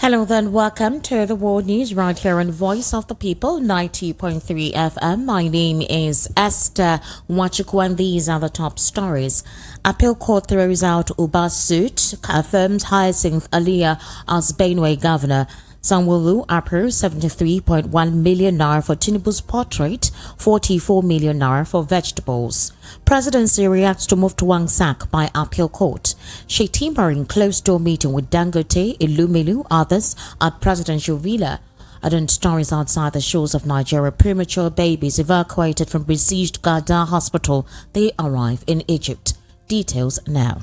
Hello then, welcome to the World News right here on Voice of the People, 90.3 FM. My name is Esther Nwachukwu and these are the top stories. Appeal Court throws out Uba's suit, affirms Hyacinth Aliyah as Benue governor. Sanwo-Olu approves 73.1 million naira for Tinubu's portrait, 44 million naira for vegetables. Presidency reacts to move to Wang sack by Appeal Court. Shetima in closed-door meeting with Dangote, Ilumelu, others at Presidential Villa. Other stories outside the shores of Nigeria. Premature babies evacuated from besieged Gaza hospital. They arrive in Egypt. Details now.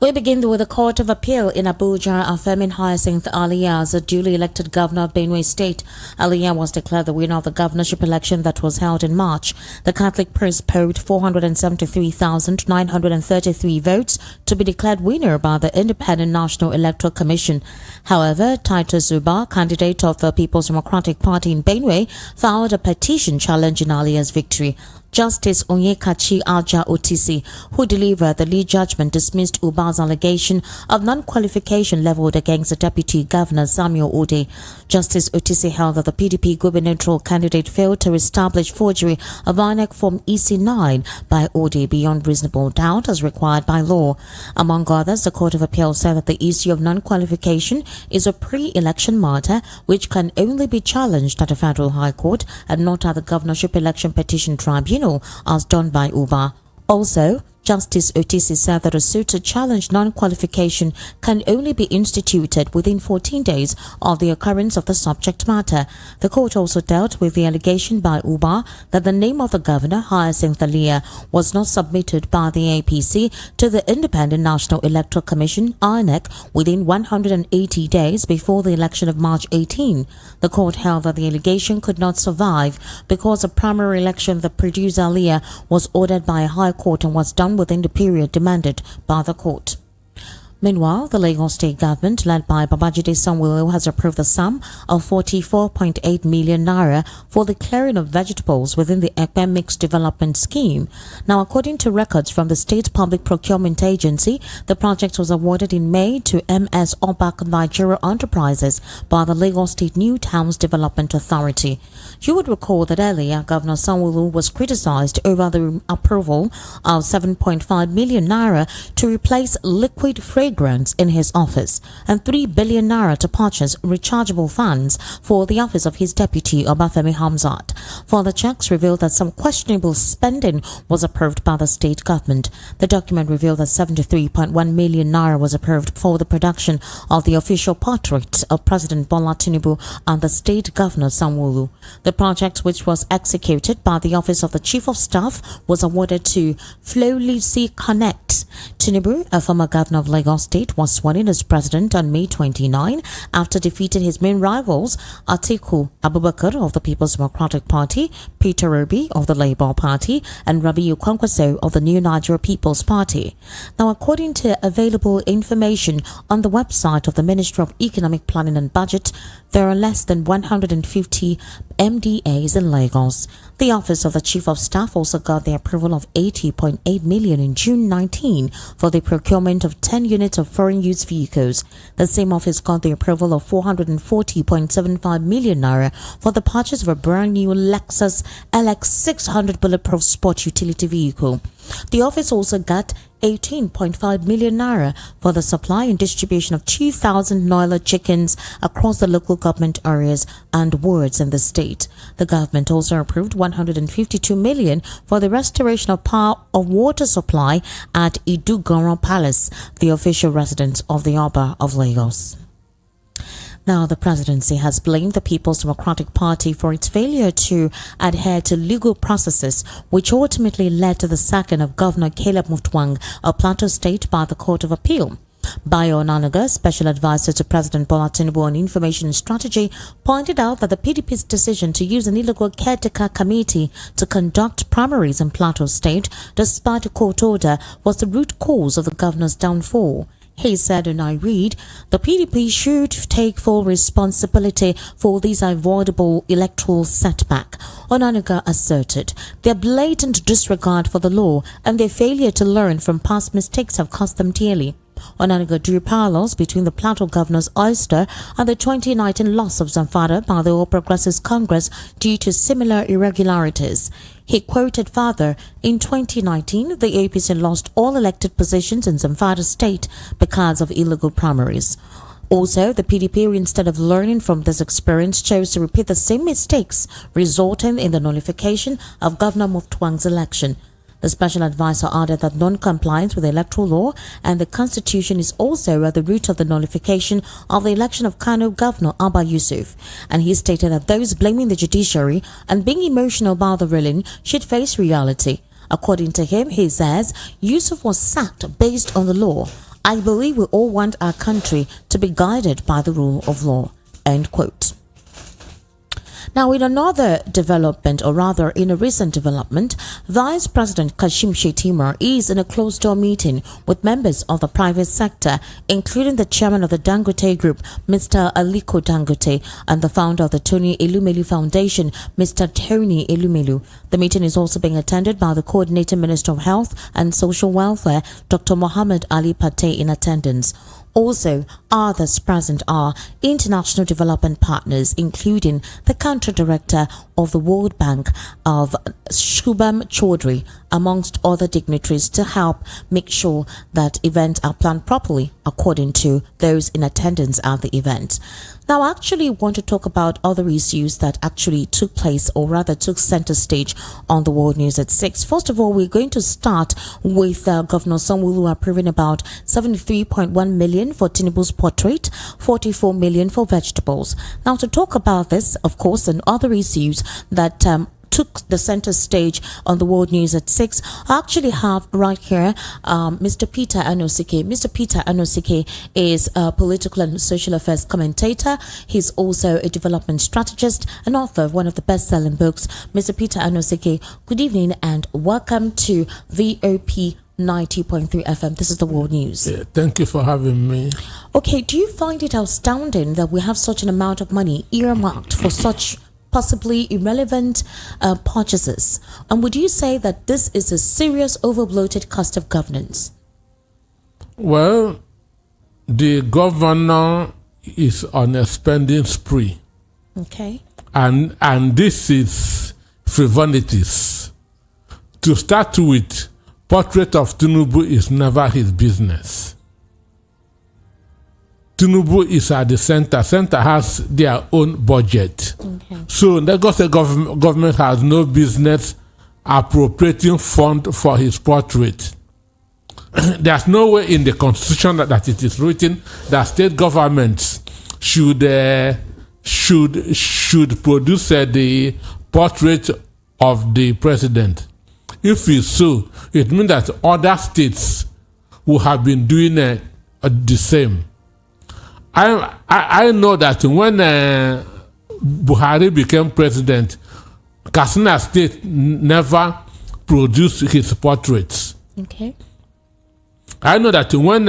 We begin with the Court of Appeal in Abuja affirming Hyacinth Aliyah as a duly elected governor of Benue State. Aliyah was declared the winner of the governorship election that was held in March. The Catholic priest polled 473,933 votes to be declared winner by the Independent National Electoral Commission. However, Titus Uba, candidate of the People's Democratic Party in Benue, filed a petition challenging Aliyah's victory. Justice Onyekachi Alja Otisi, who delivered the lead judgment, dismissed Uba's allegation of non-qualification leveled against the Deputy Governor Samuel Ode. Justice Otisi held that the PDP gubernatorial candidate failed to establish forgery of INEC Form EC9 by Ode beyond reasonable doubt as required by law. Among others, the Court of Appeal said that the issue of non-qualification is a pre-election matter which can only be challenged at the Federal High Court and not at the Governorship Election Petition Tribunal, as done by Uba. Also, Justice Otisi said that a suit to challenge non-qualification can only be instituted within 14 days of the occurrence of the subject matter. The court also dealt with the allegation by Uba that the name of the governor, Hyacinth Aliyah, was not submitted by the APC to the Independent National Electoral Commission, INEC, within 180 days before the election of March 18. The court held that the allegation could not survive because a primary election that produced Aliyah was ordered by a high court and was done within the period demanded by the court. Meanwhile, the Lagos State government, led by Babajide Sanwo-Olu, has approved the sum of 44.8 million naira for the clearing of vegetables within the Ekpe Mixed Development Scheme. Now, according to records from the State Public Procurement Agency, the project was awarded in May to MS Obak Nigeria Enterprises by the Lagos State New Towns Development Authority. You would recall that earlier, Governor Sanwo-Olu was criticized over the approval of 7.5 million naira to replace liquid fragrance in his office and 3 billion naira to purchase rechargeable fans for the office of his deputy Obafemi Hamzat. Further checks revealed that some questionable spending was approved by the state government. The document revealed that 73.1 million naira was approved for the production of the official portrait of President Bola Tinubu and the state governor Sanwo-Olu. The project, which was executed by the Office of the Chief of Staff, was awarded to Flowlisi Connect. Tinubu, a former governor of Lagos State, was sworn in as president on May 29 after defeating his main rivals, Atiku Abubakar of the People's Democratic Party, Peter Obi of the Labour Party, and Rabiu Kwankwaso of the New Nigeria People's Party. Now, according to available information on the website of the Ministry of Economic Planning and Budget, there are less than 150 MDAs in Lagos. The Office of the Chief of Staff also got the approval of 80.8 million in June 19 for the procurement of 10 units of foreign use vehicles. The same office got the approval of 440.75 million naira for the purchase of a brand new Lexus LX 600 bulletproof sport utility vehicle. The office also got 18.5 million naira for the supply and distribution of 2,000 Noila chickens across the local government areas and wards in the state. The government also approved 152 million for the restoration of power of water supply at Idugoro Palace, the official residence of the Oba of Lagos. Now, the presidency has blamed the People's Democratic Party for its failure to adhere to legal processes, which ultimately led to the sacking of Governor Caleb Mutwang of Plateau State by the Court of Appeal. Bayo Onanaga, special advisor to President Bola Tinubu on information strategy, pointed out that the PDP's decision to use an illegal caretaker committee to conduct primaries in Plateau State, despite a court order, was the root cause of the governor's downfall. He said, and I read, the PDP should take full responsibility for this avoidable electoral setback. Onanuga asserted their blatant disregard for the law and their failure to learn from past mistakes have cost them dearly. Onanuga drew parallels between the Plateau Governor's ouster and the 2019 loss of Zamfara by the All Progressives Congress due to similar irregularities. He quoted further, in 2019, the APC lost all elected positions in Zamfara state because of illegal primaries. Also, the PDP, instead of learning from this experience, chose to repeat the same mistakes, resulting in the nullification of Governor Muftwang's election. The special advisor added that non-compliance with the electoral law and the constitution is also at the root of the nullification of the election of Kano Governor Abba Yusuf. And he stated that those blaming the judiciary and being emotional about the ruling should face reality. According to him, he says, Yusuf was sacked based on the law. I believe we all want our country to be guided by the rule of law. End quote. Now, in another development, or rather in a recent development, Vice President Kashim Shettima is in a closed-door meeting with members of the private sector, including the chairman of the Dangote Group, Mr. Aliko Dangote, and the founder of the Tony Elumelu Foundation, Mr. Tony Elumelu. The meeting is also being attended by the Coordinating Minister of Health and Social Welfare, Dr. Mohammed Ali Pateh, in attendance. Also, others present are international development partners, including the country director of the World Bank of Shubham Chaudhry, amongst other dignitaries, to help make sure that events are planned properly according to those in attendance at the event. Now, I actually want to talk about other issues that actually took place, or rather took center stage on the World News at 6. First of all, we're going to start with Governor Sanwo-Olu approving about 73.1 million for Tinubu's portrait, 44 million for vegetables. Now, to talk about this, of course, and other issues that took the center stage on the World News at 6, I actually have right here Mr. Peter Anosike. Mr. Peter Anosike is a political and social affairs commentator. He's also a development strategist and author of one of the best-selling books. Mr. Peter Anosike, good evening and welcome to VOP 90.3 FM. This is the World News. Yeah, thank you for having me. Okay, do you find it astounding that we have such an amount of money earmarked for such possibly irrelevant purchases? And would you say that this is a serious overbloated cost of governance? Well, the governor is on a spending spree. Okay. And this is frivolities. To start with, portrait of Tinubu is never his business. Tinubu is at the center. Center has their own budget. Okay. So Lagos government has no business appropriating fund for his portrait. There's no way in the constitution that it is written that state governments should produce the portrait of the president. If it's so, it means that other states who have been doing the same. I know that when Buhari became president, Katsina State never produced his portraits. Okay. I know that when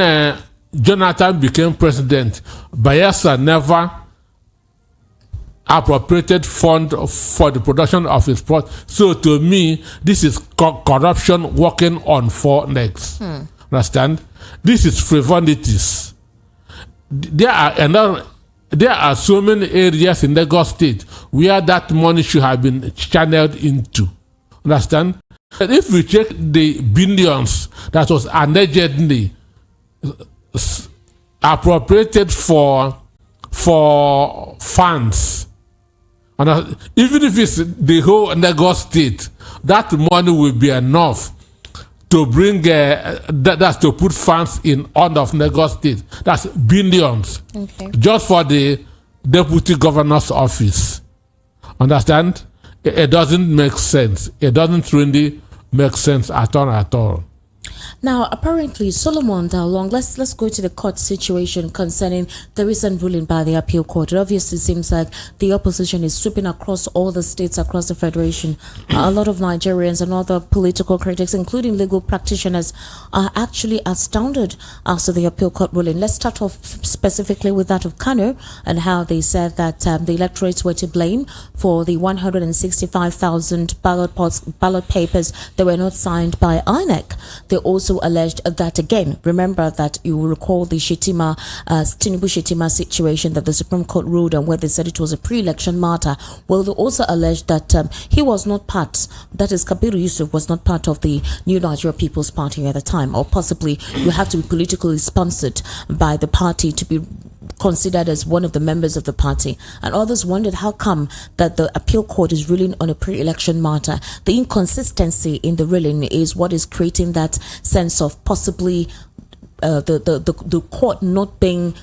Jonathan became president, Bayelsa never appropriated fund for the production of his portrait. So to me, this is corruption working on four legs. Understand? This is frivolities. There are so many areas in Lagos State where that money should have been channeled into. Understand? And if we check the billions that was allegedly appropriated for funds, and even if it's the whole Lagos State, that money will be enough to bring that's to put funds in all of Lagos State. That's billions. Okay. Just for the deputy governor's office. Understand? It doesn't make sense. It doesn't really make sense at all. Now, apparently, Solomon Dalong, let's go to the court situation concerning the recent ruling by the appeal court. It obviously seems like the opposition is sweeping across all the states across the federation. A lot of Nigerians and other political critics, including legal practitioners, are actually astounded after the appeal court ruling. Let's start off specifically with that of Kano and how they said that the electorates were to blame for the 165,000 ballot papers that were not signed by INEC. They also alleged that, again, remember that you will recall the Tinubu Shetima situation that the Supreme Court ruled on, where they said it was a pre-election matter. Well, they also alleged that he was not part, that is, Kabiru Yusuf was not part of the New Nigeria People's Party at the time, or possibly you have to be politically sponsored by the party to be considered as one of the members of the party. And others wondered how come that the appeal court is ruling on a pre-election matter. The inconsistency in the ruling is what is creating that sense of possibly the court not being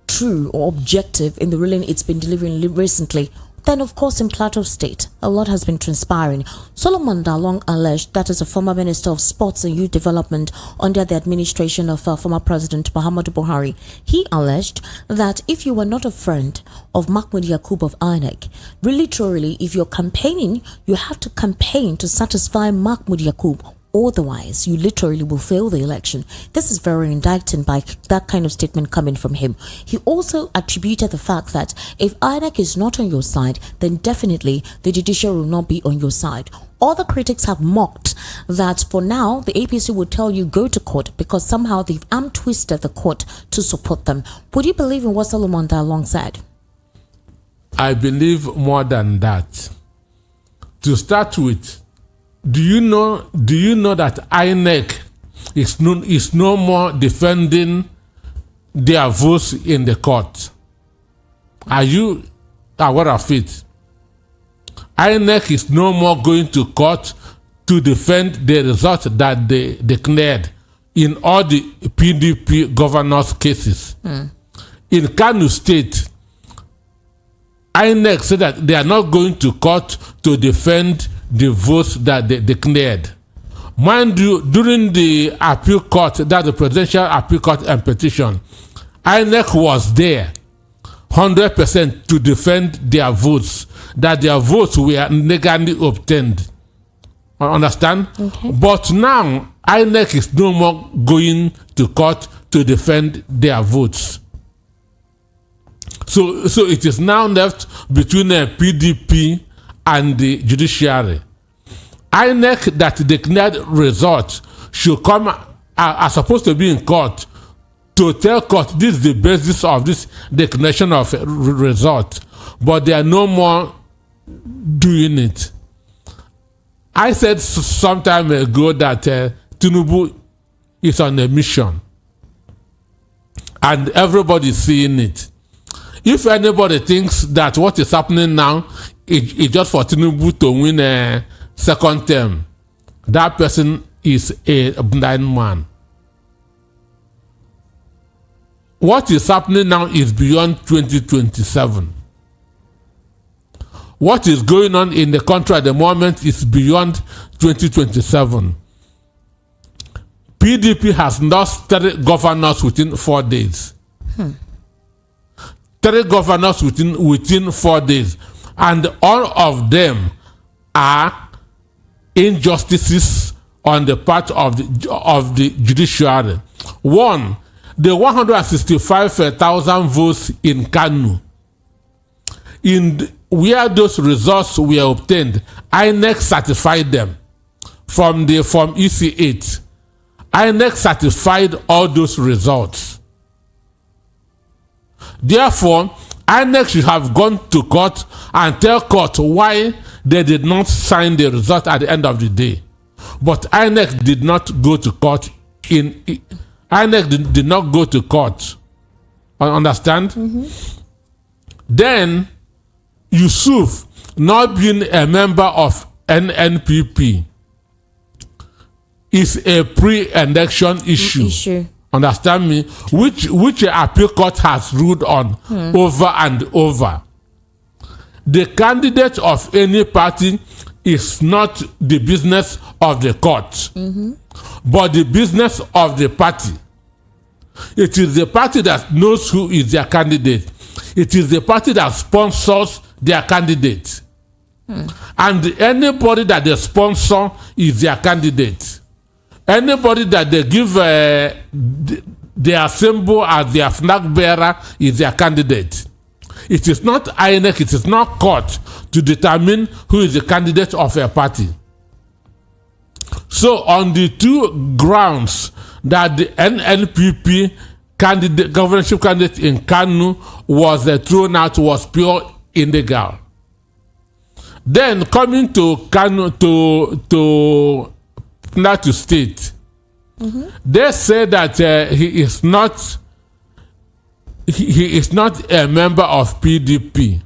true or objective in the ruling it's been delivering recently. Then, of course, in Plateau State, a lot has been transpiring. Solomon Dalong alleged, that is a former Minister of Sports and Youth Development under the administration of former President Muhammadu Buhari. He alleged that if you were not a friend of Mahmoud Yakub of INEC, really truly, if you're campaigning, you have to campaign to satisfy Mahmoud Yakub. Otherwise, you literally will fail the election. This is very indicting by that kind of statement coming from him. He also attributed the fact that if INEC is not on your side, then definitely the judiciary will not be on your side. Other critics have mocked that for now, the APC would tell you go to court because somehow they've arm twisted the court to support them. Would you believe in what Solomon Dalong said? I believe more than that. To start with, do you know that INEC is no more defending their votes in the court? Are you aware of it? INEC is no more going to court to defend the result that they declared in all the PDP governors' cases. In Kano State, INEC said that they are not going to court to defend the votes that they declared. Mind you, during the appeal court, that the presidential appeal court and petition, INEC was there 100% to defend their votes, that their votes were legally obtained. Understand? Okay. But now, INEC is no more going to court to defend their votes. So it is now left between the PDP and the judiciary. INEC that declared results should come are supposed to be in court to tell court this is the basis of this declaration of result, but they are no more doing it. I said some time ago that Tinubu is on a mission, and everybody is seeing it. If anybody thinks that what is happening now is just for Tinubu to win a second term, that person is a blind man. What is happening now is beyond 2027. What is going on in the country at the moment is beyond 2027. PDP has lost 3 governors within 4 days. 3 governors within 4 days, and all of them are injustices on the part of the judiciary. One, the 165,000 votes in Kano, where those results were obtained, INEC certified them from EC8. INEC certified all those results. Therefore, INEC should have gone to court and tell court why they did not sign the result at the end of the day. But INEC did not go to court. INEC did not go to court. Understand? Mm-hmm. Then, Yusuf, not being a member of NNPP, is a pre-election issue. Understand me? Which appeal court has ruled on over and over. The candidate of any party is not the business of the court, but the business of the party. It is the party that knows who is their candidate. It is the party that sponsors their candidate. And anybody that they sponsor is their candidate. Anybody that they give their symbol as their flag bearer is their candidate. It is not INEC, it is not court to determine who is the candidate of a party. So on the two grounds that the NNPP candidate, governorship candidate in Kanu was thrown out, was pure illegal. Then coming to Kanu, to Plateau State, they say that he is not a member of PDP,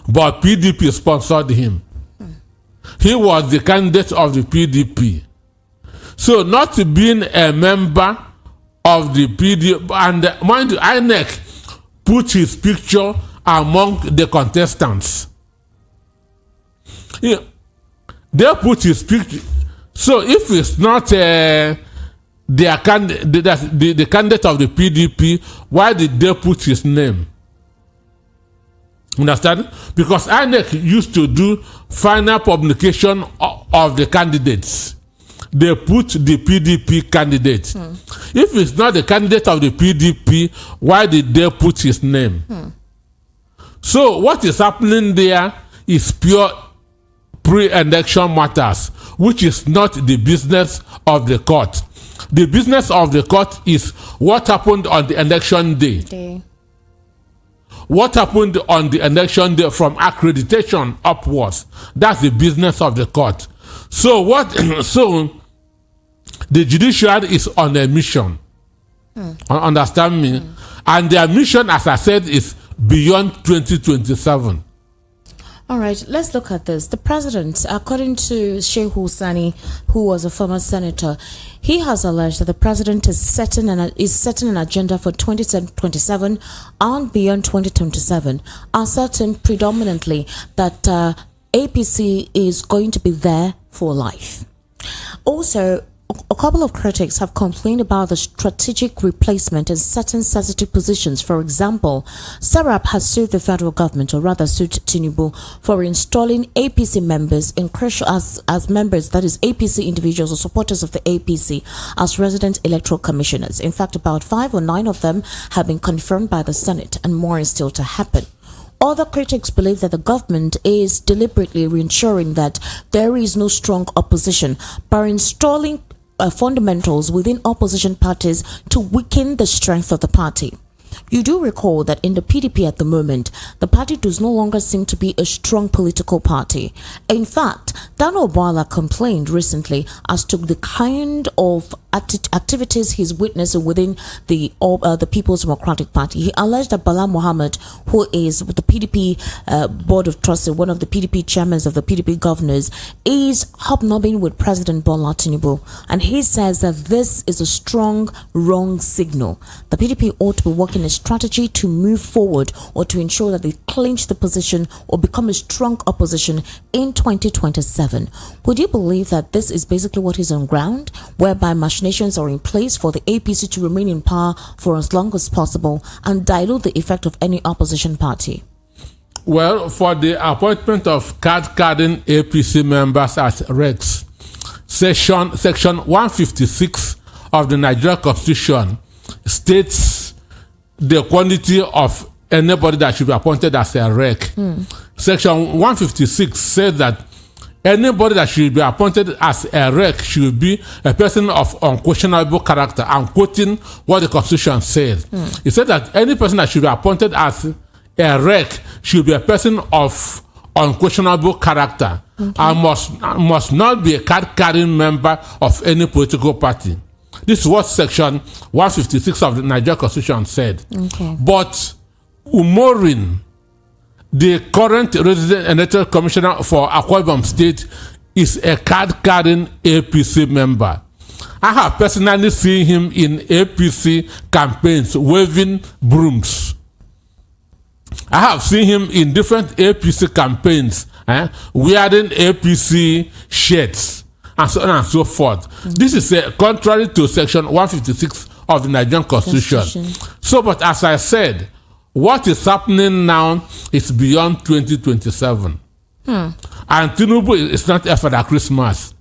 but PDP sponsored him. He was the candidate of the PDP. So not being a member of the PDP, and mind you, INEC put his picture among the contestants. They put his picture. So if it's not the candidate of the PDP, why did they put his name? Understand? Because INEC used to do final publication of the candidates. They put the PDP candidate. If it's not the candidate of the PDP, why did they put his name? So what is happening there is pure pre-election matters, which is not the business of the court. The business of the court is what happened on the election day. What happened on the election day from accreditation upwards. That's the business of the court. So so the judiciary is on a mission. Understand me? And their mission, as I said, is beyond 2027. All right, let's look at this. The president, according to Shehu Sani, who was a former senator, he has alleged that the president is setting an agenda for 2027 and beyond 2027, asserting predominantly that APC is going to be there for life. Also, a couple of critics have complained about the strategic replacement in certain sensitive positions. For example, Sarab has sued the federal government, or rather sued Tinubu, for installing APC members in crucial as members, that is APC individuals or supporters of the APC, as resident electoral commissioners. In fact, about 5 or 9 of them have been confirmed by the Senate, and more is still to happen. Other critics believe that the government is deliberately ensuring that there is no strong opposition by installing fundamentals within opposition parties to weaken the strength of the party. You do recall that in the PDP at the moment, the party does no longer seem to be a strong political party. In fact, Dan Obala complained recently as to the kind of activities he's witnessing within the People's Democratic Party. He alleged that Bala Mohammed, who is the PDP Board of Trustees, one of the PDP chairmen of the PDP governors, is hobnobbing with President Bola Tinubu. And he says that this is a strong, wrong signal. The PDP ought to be working a strategy to move forward or to ensure that they clinch the position or become a strong opposition in 2027. Would you believe that this is basically what is on ground, whereby machinations are in place for the APC to remain in power for as long as possible and dilute the effect of any opposition party? Well, for the appointment of card-carrying APC members as regs, Section 156 of the Nigerian Constitution states the quantity of anybody that should be appointed as a reg. Section 156 says that anybody that should be appointed as a reg should be a person of unquestionable character. I'm quoting what the Constitution says. It said that any person that should be appointed as a reg should be a person of unquestionable character and must not be a card-carrying member of any political party. This is what Section 156 of the Nigerian Constitution said. But Umorin, the current resident electoral commissioner for Akwa Ibom State, is a card-carrying APC member. I have personally seen him in APC campaigns waving brooms. I have seen him in different APC campaigns wearing APC shirts, and so on and so forth. This is contrary to Section 156 of the Nigerian Constitution. So, but as I said, what is happening now is beyond 2027. And Tinubu is not here for that Christmas.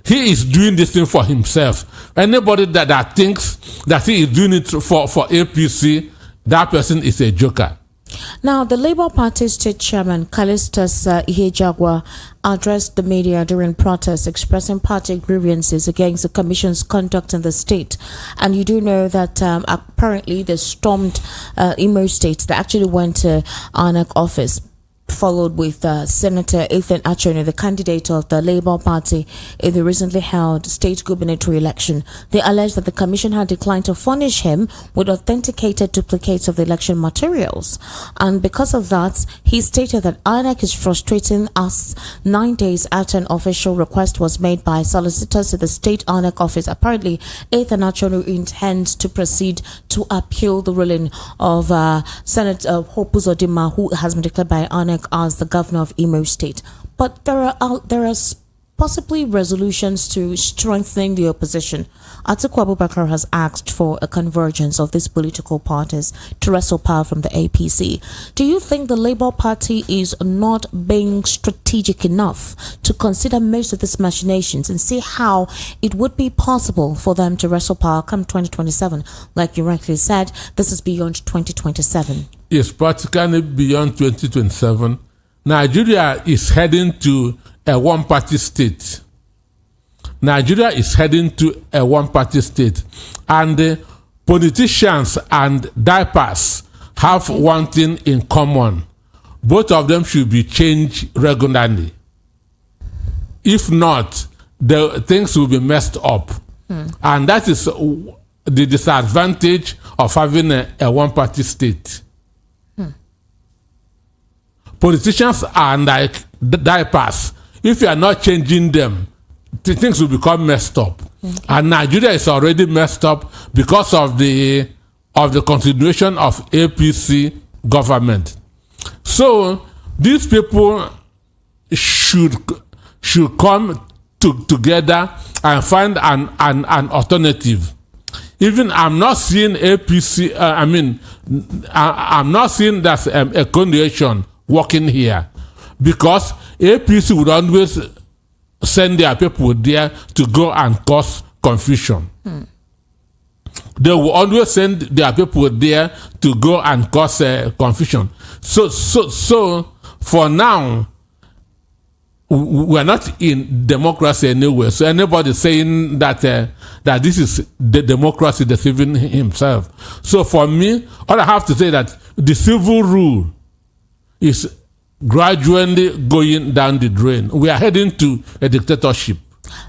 He is doing this thing for himself. Anybody that thinks that he is doing it for APC, that person is a joker. Now, the Labour Party State Chairman, Callistus Ijeoma, addressed the media during protests expressing party grievances against the Commission's conduct in the state. And you do know that apparently they stormed Imo State. They actually went to INEC office, followed with Senator Ethan Achone, the candidate of the Labour Party in the recently held state gubernatorial election. They alleged that the commission had declined to furnish him with authenticated duplicates of the election materials. And because of that, he stated that INEC is frustrating us 9 days after an official request was made by solicitors to the state INEC office. Apparently, Ethan Achone intends to proceed to appeal the ruling of Senator Hope Uzodinma, who has been declared by INEC as the governor of Imo State. But there are possibly resolutions to strengthening the opposition. Atiku Abubakar has asked for a convergence of these political parties to wrestle power from the APC. Do you think the Labour Party is not being strategic enough to consider most of these machinations and see how it would be possible for them to wrestle power come 2027? Like you rightly said, this is beyond 2027. It's practically beyond 2027. Nigeria is heading to a one-party state. Nigeria is heading to a one-party state. And politicians and diapers have one thing in common. Both of them should be changed regularly. If not, the things will be messed up. And that is the disadvantage of having a one-party state. Politicians are like diapers. If you are not changing them, things will become messed up. And Nigeria is already messed up because of the continuation of APC government. So these people should come together and find an alternative. Even I'm not seeing APC. I'm not seeing that a coalition working here, because APC would always send their people there to go and cause confusion. They will always send their people there to go and cause confusion. So for now, we are not in democracy anyway. So anybody saying that this is the democracy deceiving himself. So for me, all I have to say that the civil rule is gradually going down the drain. We are heading to a dictatorship.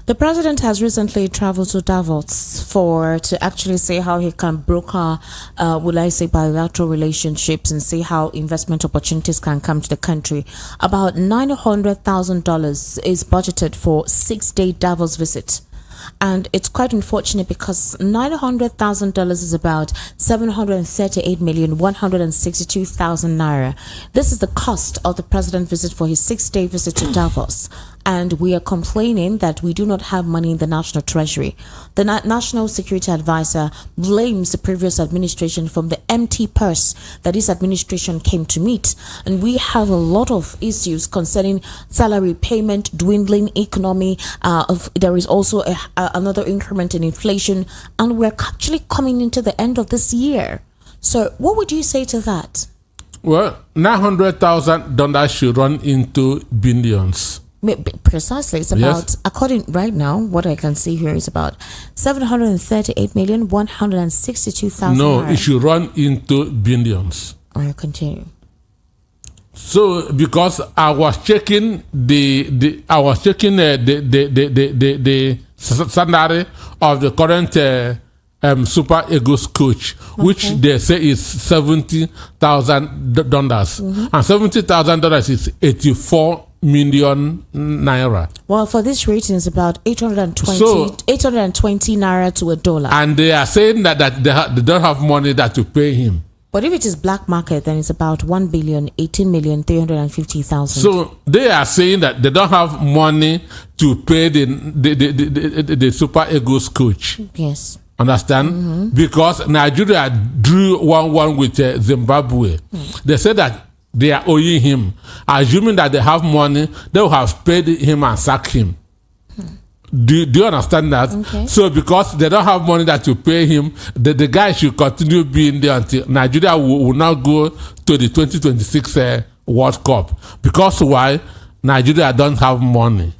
The president has recently traveled to Davos to actually see how he can broker, bilateral relationships and see how investment opportunities can come to the country. About $900,000 is budgeted for 6-day Davos visit. And it's quite unfortunate because $900,000 is about 738,162,000 naira. This is the cost of the president's visit for his 6-day visit to Davos. And we are complaining that we do not have money in the national treasury. The National Security Advisor blames the previous administration from the empty purse that this administration came to meet. And we have a lot of issues concerning salary payment, dwindling economy. There is also another increment in inflation. And we're actually coming into the end of this year. So what would you say to that? Well, $900,000 should run into billions. Precisely. It's about, according right now, what I can see here is about 738,162,000. No, it should run into billions. I'll continue. So, because I was checking the salary of the current Super Eagles coach, which they say is $70,000, and $70,000 is 84 million naira. Well, for this rating is about 820 naira to $1. And they are saying that they don't have money that to pay him. But if it is black market, then it's about 1,018,350,000. So they are saying that they don't have money to pay the Super Eagles coach. Yes. Understand? Because Nigeria drew 1-1 with Zimbabwe. They said that they are owing him. Assuming that they have money, they will have paid him and sacked him. Do you understand that? Okay. So because they don't have money that to pay him, the guy should continue being there until Nigeria will now go to the 2026 World Cup. Because why? Nigeria don't have money.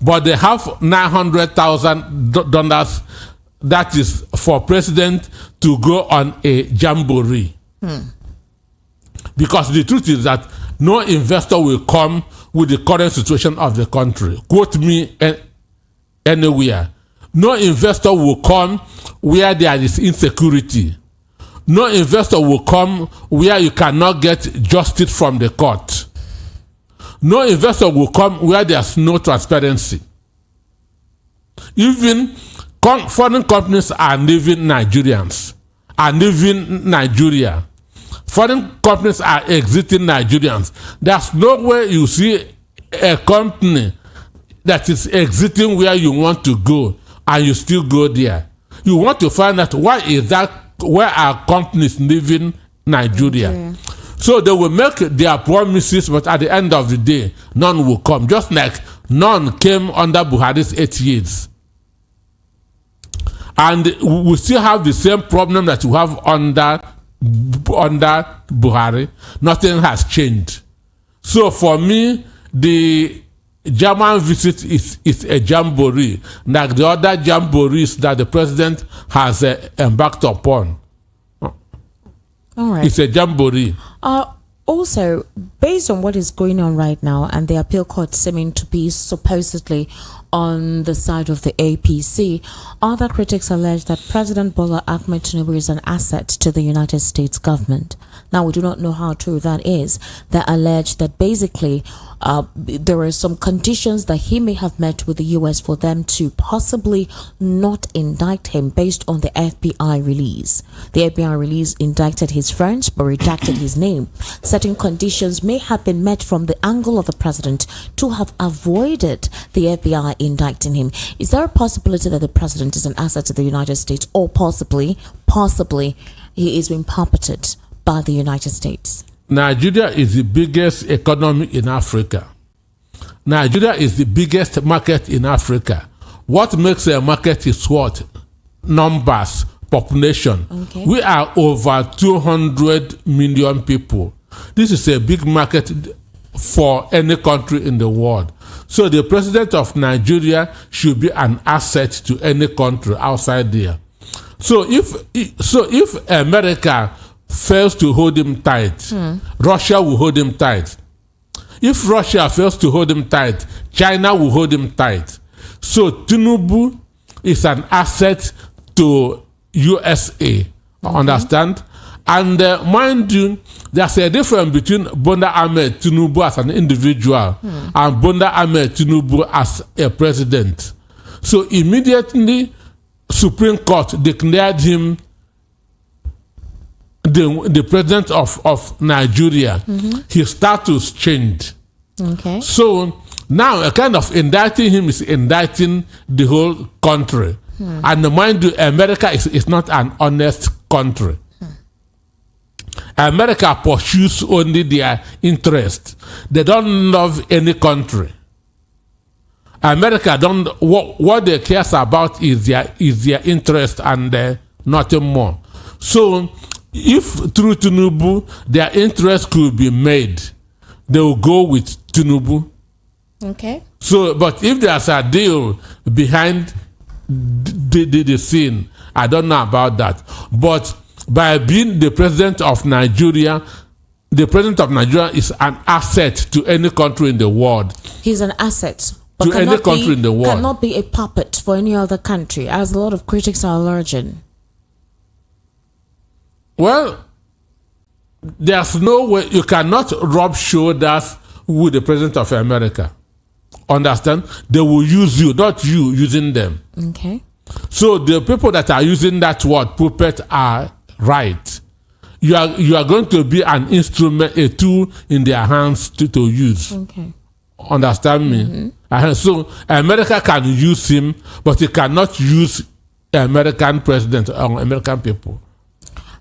But they have $900,000 that is for president to go on a jamboree. Because the truth is that no investor will come with the current situation of the country. Quote me anywhere. No investor will come where there is insecurity. No investor will come where you cannot get justice from the court. No investor will come where there's no transparency. Even foreign companies are leaving Nigerians, are leaving Nigeria. Foreign companies are exiting Nigerians. There's no way you see a company that is exiting where you want to go and you still go there. You want to find out why is that, where are companies leaving Nigeria? So they will make their promises, but at the end of the day, none will come. Just like none came under Buhari's 8 years. And we still have the same problem that we have under Buhari. Nothing has changed. So for me, the German visit is a jamboree, like the other jamborees that the president has embarked upon. All right. It's a jamboree. Also, based on what is going on right now and the appeal court seeming to be supposedly on the side of the APC, other critics allege that President Bola Ahmed Tinubu is an asset to the United States government. Now, we do not know how true that is. They allege that basically there are some conditions that he may have met with the U.S. for them to possibly not indict him based on the FBI release. The FBI release indicted his friends but redacted his name. Certain conditions may have been met from the angle of the president to have avoided the FBI indicting him. Is there a possibility that the president is an asset to the United States, or possibly he is being puppeted by the United States? Nigeria is the biggest economy in Africa. Nigeria is the biggest market in Africa. What makes a market is what? Numbers, population. Okay. We are over 200 million people. This is a big market for any country in the world. So the president of Nigeria should be an asset to any country outside there. So if America fails to hold him tight, Russia will hold him tight. If Russia fails to hold him tight, China will hold him tight. So Tinubu is an asset to USA. Understand? And mind you, there's a difference between Bola Ahmed Tinubu as an individual and Bola Ahmed Tinubu as a president. So immediately, Supreme Court declared him the president of Nigeria. His status changed. Okay. So now a kind of indicting him is indicting the whole country. And mind you, America is not an honest country. America pursues only their interest. They don't love any country. America don't. What they care about is their interest and nothing more. So, if through Tinubu their interest could be made, they will go with Tinubu. Okay. So, but if there's a deal behind the scene, I don't know about that. But by being the president of Nigeria, the president of Nigeria is an asset to any country in the world. He's an asset, but to any country in the world. Cannot be a puppet for any other country, as a lot of critics are alleging. Well, there's no way you cannot rub shoulders with the president of America. Understand? They will use you, not you using them. Okay. So the people that are using that word puppet are right. you are going to be an instrument, a tool in their hands to use. Okay. Understand me? So America can use him, but he cannot use American president or American people.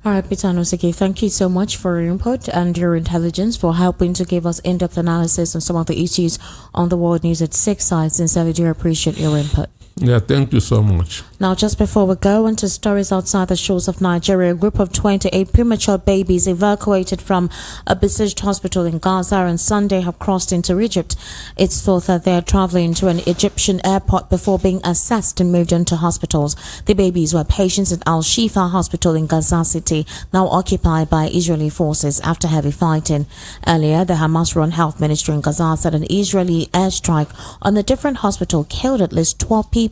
All right, Peter Anosike, thank you so much for your input and your intelligence, for helping to give us in-depth analysis on some of the issues on the World News at 6. I sincerely do appreciate your input. Yeah, thank you so much. Now, just before we go into stories outside the shores of Nigeria, a group of 28 premature babies evacuated from a besieged hospital in Gaza on Sunday have crossed into Egypt. It's thought that they are traveling to an Egyptian airport before being assessed and moved into hospitals. The babies were patients at Al-Shifa Hospital in Gaza City, now occupied by Israeli forces after heavy fighting. Earlier, the Hamas-run health ministry in Gaza said an Israeli airstrike on a different hospital killed at least 12 people.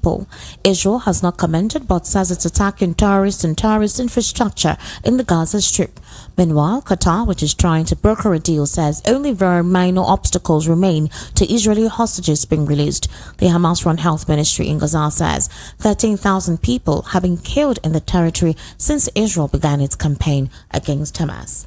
Israel has not commented but says it's attacking terrorists and terrorist infrastructure in the Gaza Strip. Meanwhile, Qatar, which is trying to broker a deal, says only very minor obstacles remain to Israeli hostages being released. The Hamas-run health ministry in Gaza says 13,000 people have been killed in the territory since Israel began its campaign against Hamas.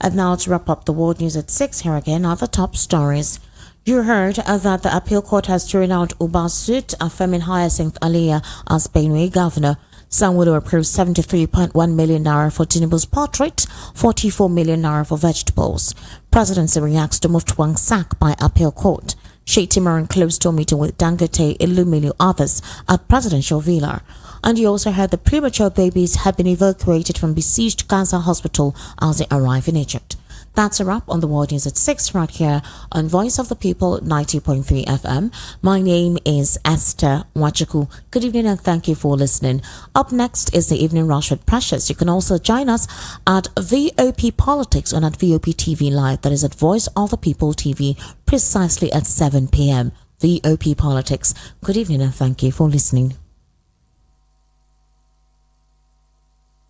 And now to wrap up the world news at 6, here again are the top stories. You heard that the appeal court has thrown out Uba's suit affirming Hyacinth Aliyah as Benue governor. Sanwo-Olu approves 73.1 million naira for Tinubu's portrait, 44 million naira for vegetables. Presidency reacts to move to Wang sack by appeal court. Sheikh Timur closed to a meeting with Dangote, Illuminu others at presidential villa. And you also heard the premature babies had been evacuated from besieged Gaza hospital as they arrive in Egypt. That's a wrap on the World News at 6 right here on Voice of the People 90.3 FM. My name is Esther Wachuku. Good evening and thank you for listening. Up next is the Evening Rush with Precious. You can also join us at VOP Politics on at VOP TV Live. That is at Voice of the People TV precisely at 7 p.m. VOP Politics. Good evening and thank you for listening.